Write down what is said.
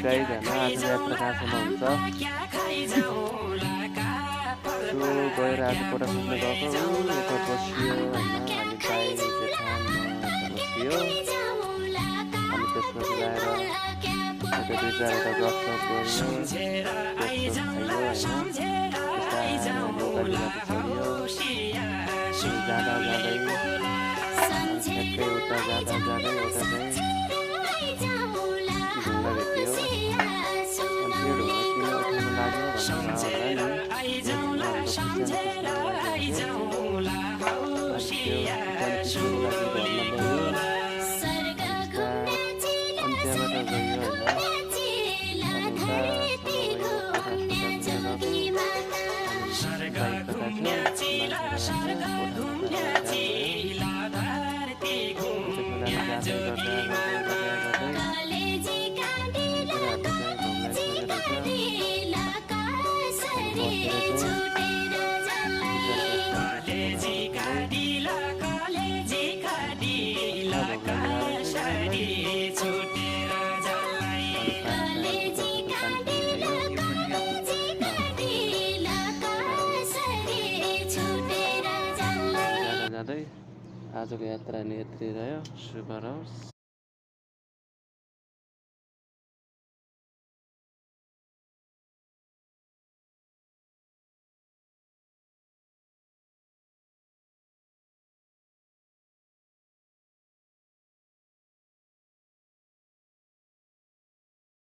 Guys होइन आज यात्रा कहाँसम्म हुन्छ सो गएर आज कोटा सुन्दै गएको यता बसियो होइन हामी बाई जेठान बसियो अनि त्यसपछि ल्याएर यता दुई चारवटा गफसफ गऱ्यो जाँदा जाँदै ठ्याक्कै उता जाँदा जाँदै उता चाहिँ ढुङ्गा भेटियो अनि त्यो ढुङ्गा किन उठाउनु लाग्यो आजको यात्रा नि यति रह्यो। शुभ रहोस्।